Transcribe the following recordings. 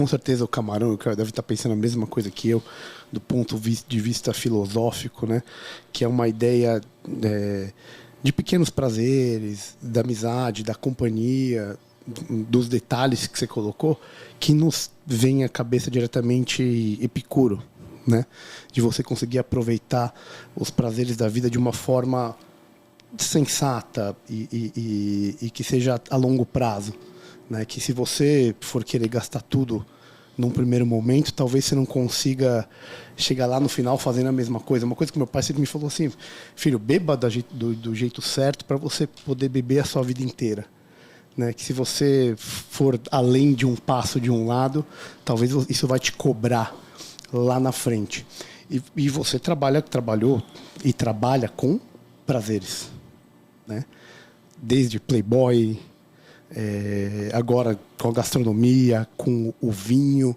com certeza o camarão deve estar pensando a mesma coisa que eu, do ponto de vista filosófico, né? Que é uma ideia de pequenos prazeres, da amizade, da companhia, dos detalhes que você colocou, que nos vem à cabeça diretamente Epicuro, né? De você conseguir aproveitar os prazeres da vida de uma forma sensata e que seja a longo prazo, né? Que se você for querer gastar tudo num primeiro momento, talvez você não consiga chegar lá no final fazendo a mesma coisa. Uma coisa que meu pai sempre me falou assim: filho, beba do jeito certo para você poder beber a sua vida inteira, né? Que se você for além de um passo de um lado, talvez isso vai te cobrar lá na frente. E você trabalhou e trabalha com prazeres, né? Desde Playboy, agora com a gastronomia, com o vinho.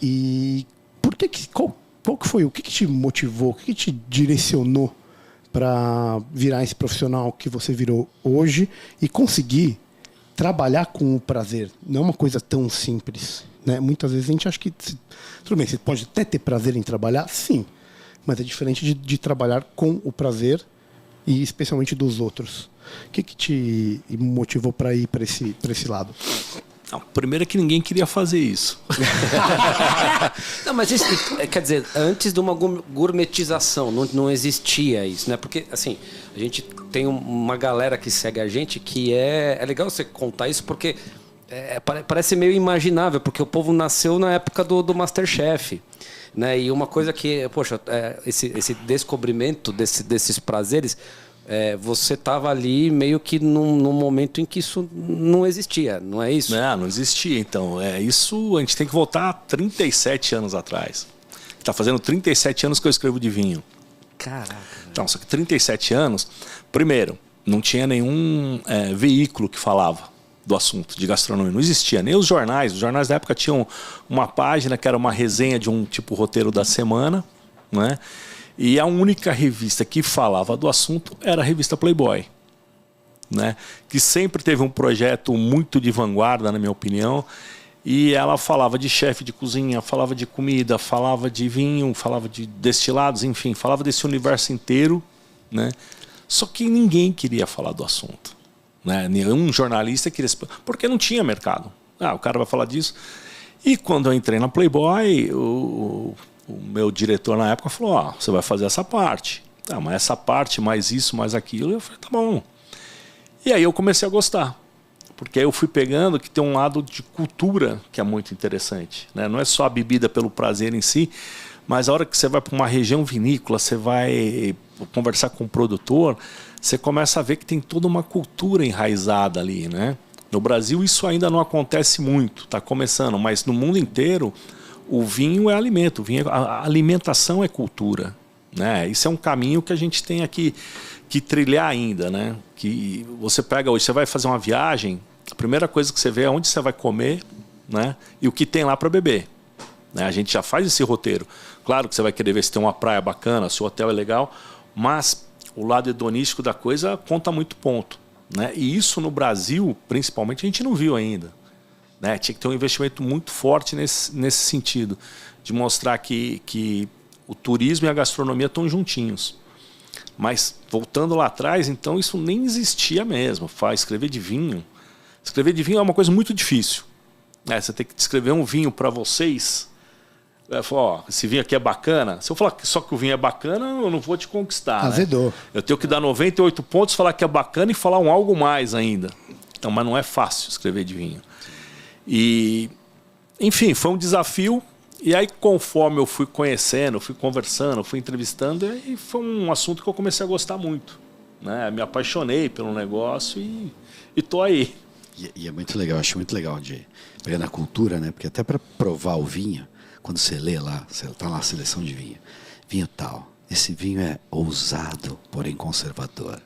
E qual que foi, o que te motivou, o que te direcionou para virar esse profissional que você virou hoje e conseguir trabalhar com o prazer? Não é uma coisa tão simples, né? Muitas vezes a gente acha que tudo bem, você pode até ter prazer em trabalhar, sim, mas é diferente de trabalhar com o prazer e especialmente dos outros. O que te motivou para ir para esse lado? Não, primeiro é que ninguém queria fazer isso. Não, mas isso, quer dizer, antes de uma gourmetização, não existia isso, né? Porque, assim, a gente tem uma galera que segue a gente que é legal você contar isso porque parece meio imaginável, porque o povo nasceu na época do MasterChef, né? E uma coisa que, poxa, esse descobrimento desses prazeres, você estava ali meio que num momento em que isso não existia, não é isso? Não existia. Então, isso a gente tem que voltar 37 anos atrás. Está fazendo 37 anos que eu escrevo de vinho. Caraca. Então, só que 37 anos, primeiro, não tinha nenhum veículo que falava do assunto de gastronomia. Não existia. Nem os jornais. Os jornais da época tinham uma página que era uma resenha de um tipo roteiro da semana, né? E a única revista que falava do assunto era a revista Playboy, né? Que sempre teve um projeto muito de vanguarda, na minha opinião, e ela falava de chefe de cozinha, falava de comida, falava de vinho, falava de destilados, enfim, falava desse universo inteiro, né? Só que ninguém queria falar do assunto, né? Nenhum jornalista queria, porque não tinha mercado. O cara vai falar disso. E quando eu entrei na Playboy, o meu diretor na época falou: você vai fazer essa parte. Mas essa parte, mais isso, mais aquilo. Eu falei: tá bom. E aí eu comecei a gostar. Porque aí eu fui pegando que tem um lado de cultura que é muito interessante, né? Não é só a bebida pelo prazer em si, mas a hora que você vai para uma região vinícola, você vai conversar com o produtor, você começa a ver que tem toda uma cultura enraizada ali, né? No Brasil isso ainda não acontece muito, está começando, mas no mundo inteiro o vinho é alimento, a alimentação é cultura, né? Isso é um caminho que a gente tem aqui que trilhar ainda, né? Que você pega hoje, você vai fazer uma viagem, a primeira coisa que você vê é onde você vai comer, né? E o que tem lá para beber, né? A gente já faz esse roteiro. Claro que você vai querer ver se tem uma praia bacana, se o hotel é legal, mas o lado hedonístico da coisa conta muito ponto, né? E isso no Brasil, principalmente, a gente não viu ainda. Né? Tinha que ter um investimento muito forte nesse sentido, de mostrar que o turismo e a gastronomia estão juntinhos. Mas, voltando lá atrás, então, isso nem existia mesmo. Escrever de vinho é uma coisa muito difícil. Você tem que descrever um vinho para vocês. Falar: esse vinho aqui é bacana. Se eu falar só que o vinho é bacana, eu não vou te conquistar. Azedou. Né? Eu tenho que dar 98 pontos, falar que é bacana e falar um algo mais ainda. Então, mas não é fácil escrever de vinho. E, enfim, foi um desafio. E aí, conforme eu fui conhecendo, fui conversando, fui entrevistando, e foi um assunto que eu comecei a gostar muito, né? Me apaixonei pelo negócio e tô aí. E é muito legal, acho muito legal de pegar na cultura, né? Porque até para provar o vinho, quando você lê lá, você tá lá a seleção de vinho tal. Esse vinho é ousado, porém conservador.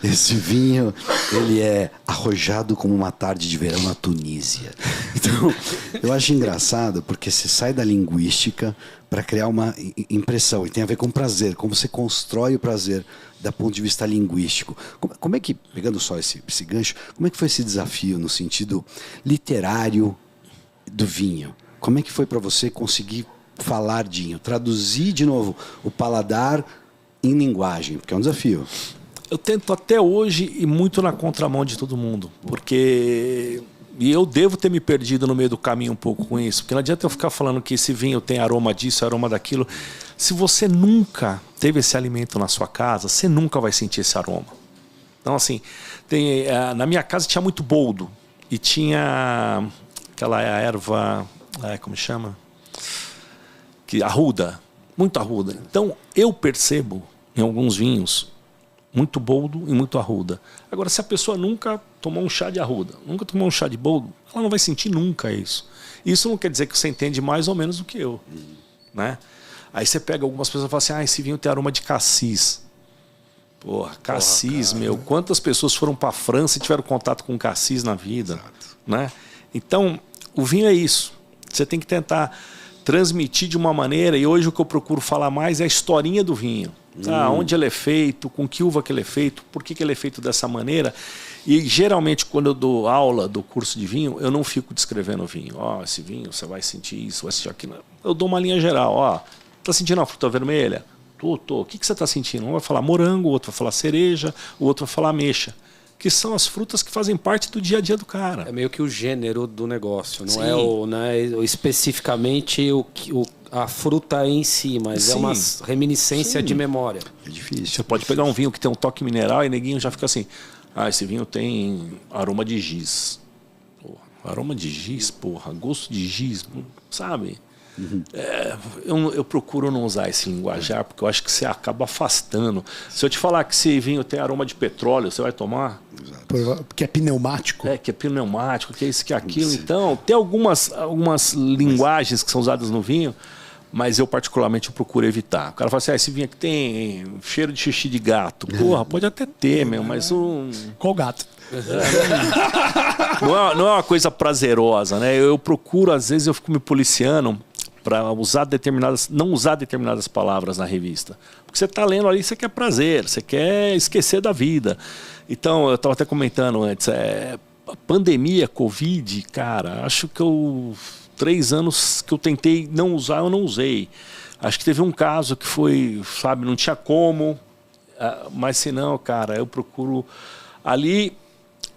Esse vinho, ele é arrojado como uma tarde de verão na Tunísia. Então, eu acho engraçado porque você sai da linguística para criar uma impressão. E tem a ver com prazer, como você constrói o prazer do ponto de vista linguístico. Como é que, pegando só esse gancho, como é que foi esse desafio no sentido literário do vinho. Como é que foi para você conseguir falar de vinho? Traduzir de novo o paladar em linguagem, porque é um desafio. Eu tento até hoje ir muito na contramão de todo mundo, porque... E eu devo ter me perdido no meio do caminho um pouco com isso, porque não adianta eu ficar falando que esse vinho tem aroma disso, aroma daquilo. Se você nunca teve esse alimento na sua casa, você nunca vai sentir esse aroma. Então, assim, na minha casa tinha muito boldo e tinha aquela erva, como chama? Arruda, muito arruda. Então, eu percebo em alguns vinhos muito boldo e muito arruda. Agora, se a pessoa nunca tomou um chá de arruda, nunca tomou um chá de boldo, ela não vai sentir nunca isso. Isso não quer dizer que você entende mais ou menos do que eu. Né? Aí você pega algumas pessoas e fala assim, esse vinho tem aroma de cassis. Porra, cassis, meu. Quantas pessoas foram para a França e tiveram contato com cassis na vida? Né? Então, o vinho é isso. Você tem que tentar transmitir de uma maneira, e hoje o que eu procuro falar mais é a historinha do vinho. Onde ele é feito, com que uva que ele é feito, por que ele é feito dessa maneira. E geralmente quando eu dou aula do curso de vinho, eu não fico descrevendo o vinho. Esse vinho, você vai sentir isso, vai sentir aquilo. Eu dou uma linha geral. Tá sentindo uma fruta vermelha? Tô. O que você está sentindo? Um vai falar morango, o outro vai falar cereja, o outro vai falar ameixa. Que são as frutas que fazem parte do dia a dia do cara. É meio que o gênero do negócio, não é especificamente a fruta em si, mas é uma reminiscência de memória. É difícil. Você pode pegar um vinho que tem um toque mineral e neguinho já fica assim, esse vinho tem aroma de giz. Porra, aroma de giz, gosto de giz, sabe? Eu procuro não usar esse linguajar, porque eu acho que você acaba afastando. Se eu te falar que esse vinho tem aroma de petróleo, você vai tomar? Porque é pneumático. Que é pneumático, que é isso, que é aquilo. Então, tem algumas linguagens que são usadas no vinho, mas eu particularmente procuro evitar. O cara fala assim, esse vinho aqui tem cheiro de xixi de gato. Porra, pode até ter, mas Qual gato? Não é uma coisa prazerosa, né? Eu procuro, às vezes eu fico me policiando para não usar determinadas palavras na revista. Porque você está lendo ali, você quer prazer, você quer esquecer da vida. Então, eu estava até comentando antes, a pandemia, Covid, cara, acho que 3 anos que eu tentei não usar, eu não usei. Acho que teve um caso que foi, não tinha como, mas se não, cara, eu procuro ali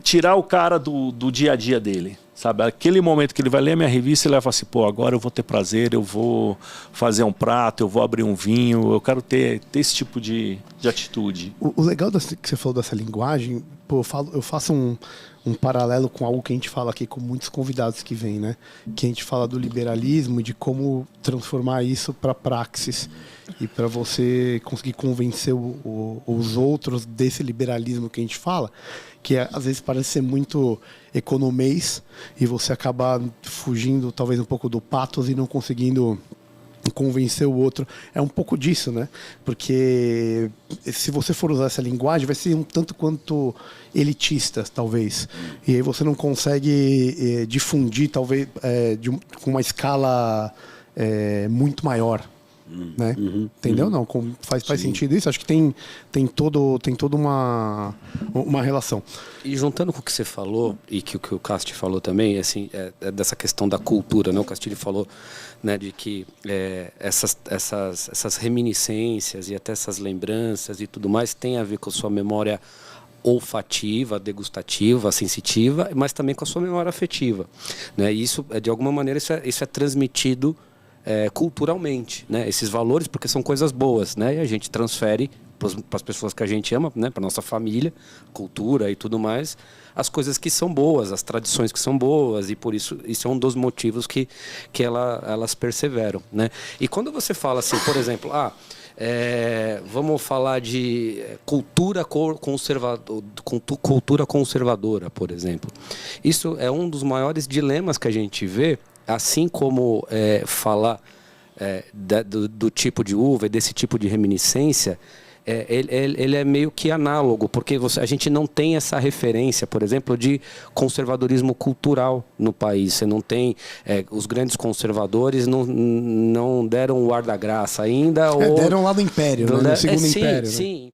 tirar o cara do dia a dia dele. Sabe? Aquele momento que ele vai ler a minha revista, ele vai falar assim, agora eu vou ter prazer, eu vou fazer um prato, eu vou abrir um vinho, eu quero ter esse tipo de atitude. O legal que você falou dessa linguagem, eu faço um paralelo com algo que a gente fala aqui com muitos convidados que vêm, né? Que a gente fala do liberalismo e de como transformar isso para praxis e para você conseguir convencer os outros desse liberalismo que a gente fala, que às vezes parece ser muito economês e você acaba fugindo talvez um pouco do pathos e não conseguindo convencer o outro. É um pouco disso, né? Porque se você for usar essa linguagem, vai ser um tanto quanto elitista, talvez. E aí você não consegue difundir, talvez, com uma escala muito maior. Né? Entendeu? Não, faz sentido isso. Acho que tem toda uma relação. E juntando com o que você falou e que o que o Casti falou também, assim, dessa questão da cultura, né? O Castilho falou, né, de que essas reminiscências e até essas lembranças e tudo mais tem a ver com a sua memória olfativa, degustativa, sensitiva, mas também com a sua memória afetiva, né? E isso, de alguma maneira, isso é transmitido culturalmente, né? Esses valores, porque são coisas boas, né? E a gente transfere para as pessoas que a gente ama, né? Para nossa família, cultura e tudo mais, as coisas que são boas, as tradições que são boas, e por isso é um dos motivos que elas perseveram, né? E quando você fala assim, por exemplo, vamos falar de cultura conservadora, por exemplo. Isso é um dos maiores dilemas que a gente vê. Assim como falar do tipo de uva e desse tipo de reminiscência, ele é meio que análogo, porque a gente não tem essa referência, por exemplo, de conservadorismo cultural no país. Você não tem... os grandes conservadores não deram o ar da graça ainda. Deram lá no Império, né? No Segundo Império. Sim.